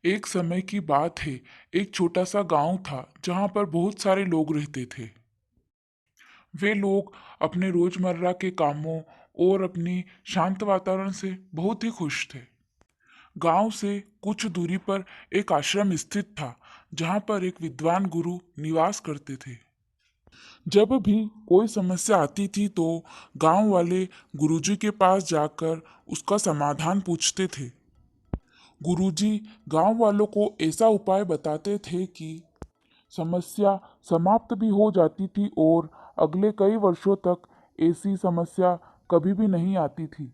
एक समय की बात है। एक छोटा सा गांव था जहां पर बहुत सारे लोग रहते थे। वे लोग अपने रोजमर्रा के कामों और अपनी शांत वातावरण से बहुत ही खुश थे। गांव से कुछ दूरी पर एक आश्रम स्थित था जहां पर एक विद्वान गुरु निवास करते थे। जब भी कोई समस्या आती थी तो गांव वाले गुरुजी के पास जाकर उसका समाधान पूछते थे। गुरुजी गांव वालों को ऐसा उपाय बताते थे कि समस्या समाप्त भी हो जाती थी और अगले कई वर्षों तक ऐसी समस्या कभी भी नहीं आती थी।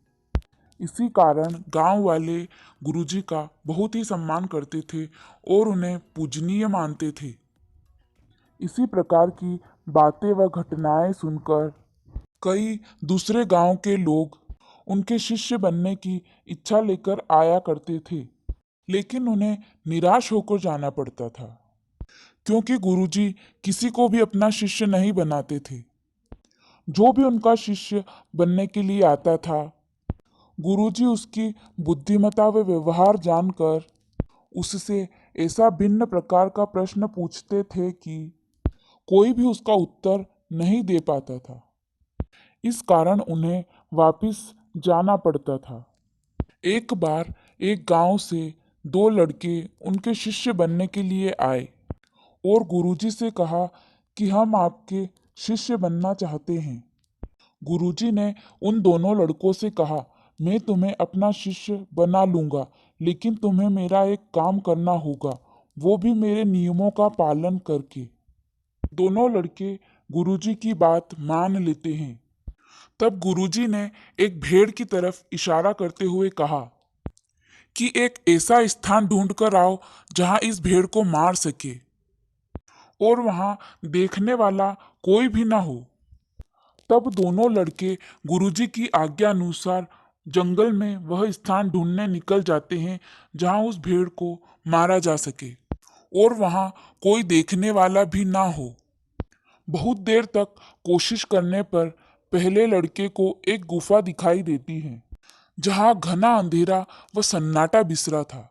इसी कारण गांव वाले गुरुजी का बहुत ही सम्मान करते थे और उन्हें पूजनीय मानते थे। इसी प्रकार की बातें व घटनाएं सुनकर कई दूसरे गांव के लोग उनके शिष्य बनने की इच्छा लेकर आया करते थे, लेकिन उन्हें निराश होकर जाना पड़ता था क्योंकि गुरुजी किसी को भी अपना शिष्य नहीं बनाते थे। जो भी उनका शिष्य बनने के लिए आता था, गुरुजी उसकी बुद्धिमत्ता व व्यवहार जानकर उससे ऐसा भिन्न प्रकार का प्रश्न पूछते थे कि कोई भी उसका उत्तर नहीं दे पाता था। इस कारण उन्हें वापस जाना पड़ता था। एक बार एक गांव से दो लड़के उनके शिष्य बनने के लिए आए और गुरुजी से कहा कि हम आपके शिष्य बनना चाहते हैं। गुरुजी ने उन दोनों लड़कों से कहा, मैं तुम्हें अपना शिष्य बना लूंगा, लेकिन तुम्हें मेरा एक काम करना होगा, वो भी मेरे नियमों का पालन करके। दोनों लड़के गुरुजी की बात मान लेते हैं। तब गुरुजी ने एक भेड़ की तरफ इशारा करते हुए कहा कि एक ऐसा स्थान ढूंढ कर आओ जहां इस भेड़ को मार सके और वहां देखने वाला कोई भी ना हो। तब दोनों लड़के गुरुजी की आज्ञा अनुसार जंगल में वह स्थान ढूंढने निकल जाते हैं जहां उस भेड़ को मारा जा सके और वहां कोई देखने वाला भी ना हो। बहुत देर तक कोशिश करने पर पहले लड़के को एक गुफा दिखाई देती है जहां घना अंधेरा व सन्नाटा बिसरा था।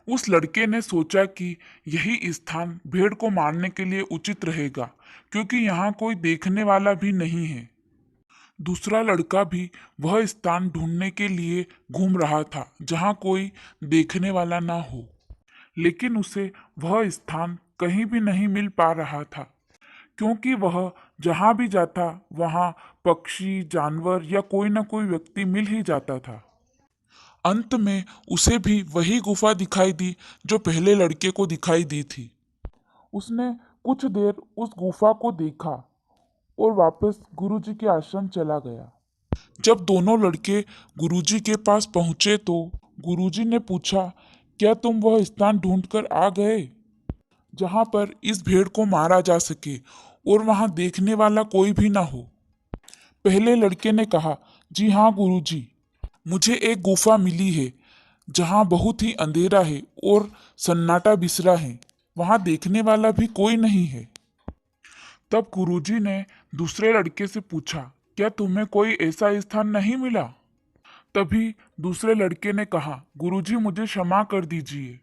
उस लड़के ने सोचा कि यही स्थान भेड़ को मारने के लिए उचित रहेगा क्योंकि यहाँ कोई देखने वाला भी नहीं है। दूसरा लड़का भी वह स्थान ढूंढने के लिए घूम रहा था जहाँ कोई देखने वाला ना हो, लेकिन उसे वह स्थान कहीं भी नहीं मिल पा रहा था क्योंकि वह जहाँ भी जाता वहाँ पक्षी, जानवर या कोई ना कोई व्यक्ति मिल ही जाता था। अंत में उसे भी वही गुफा दिखाई दी जो पहले लड़के को दिखाई दी थी। उसने कुछ देर उस गुफा को देखा और वापस गुरुजी के आश्रम चला गया। जब दोनों लड़के गुरुजी के पास पहुंचे तो गुरुजी ने पूछा, क्या तुम वह स्थान ढूंढकर आ गए जहां पर इस भेड़ को मारा जा सके और वहां देखने वाला कोई भी ना हो? पहले लड़के ने कहा, जी हाँ गुरुजी, मुझे एक गुफा मिली है जहां बहुत ही अंधेरा है और सन्नाटा बिसरा है, वहां देखने वाला भी कोई नहीं है। तब गुरुजी ने दूसरे लड़के से पूछा, क्या तुम्हें कोई ऐसा स्थान नहीं मिला? तभी दूसरे लड़के ने कहा, गुरुजी मुझे क्षमा कर दीजिए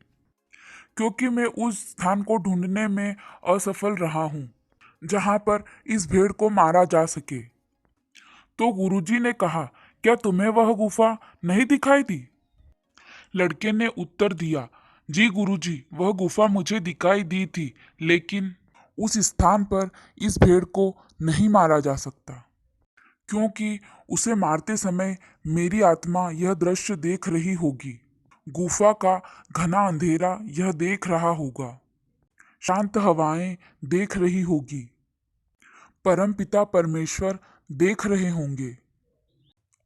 क्योंकि मैं उस स्थान को ढूंढने में असफल रहा हूँ जहां पर इस भेड़ को मारा जा सके। तो गुरुजी ने कहा, क्या तुम्हें वह गुफा नहीं दिखाई दी? लड़के ने उत्तर दिया, जी गुरुजी, वह गुफा मुझे दिखाई दी थी, लेकिन उस स्थान पर इस भेड़ को नहीं मारा जा सकता क्योंकि उसे मारते समय मेरी आत्मा यह दृश्य देख रही होगी। गुफा का घना अंधेरा यह देख रहा होगा, शांत हवाएं देख रही होगी, परमपिता परमेश्वर देख रहे होंगे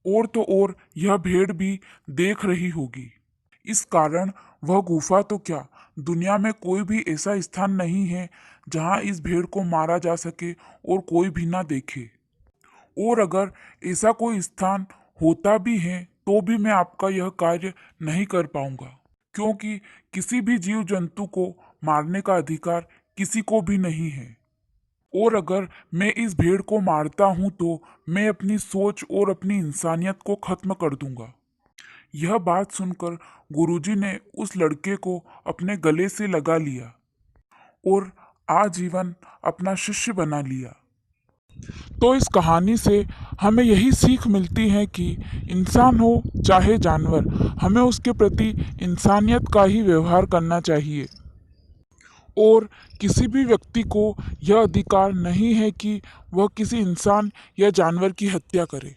और तो और यह भेड़ भी देख रही होगी। इस कारण वह गुफा तो क्या, दुनिया में कोई भी ऐसा स्थान नहीं है जहां इस भेड़ को मारा जा सके और कोई भी ना देखे। और अगर ऐसा कोई स्थान होता भी है तो भी मैं आपका यह कार्य नहीं कर पाऊंगा क्योंकि किसी भी जीव जंतु को मारने का अधिकार किसी को भी नहीं है। और अगर मैं इस भेड़ को मारता हूं तो मैं अपनी सोच और अपनी इंसानियत को खत्म कर दूंगा। यह बात सुनकर गुरुजी ने उस लड़के को अपने गले से लगा लिया और आजीवन अपना शिष्य बना लिया। तो इस कहानी से हमें यही सीख मिलती है कि इंसान हो चाहे जानवर, हमें उसके प्रति इंसानियत का ही व्यवहार करना चाहिए और किसी भी व्यक्ति को यह अधिकार नहीं है कि वह किसी इंसान या जानवर की हत्या करे।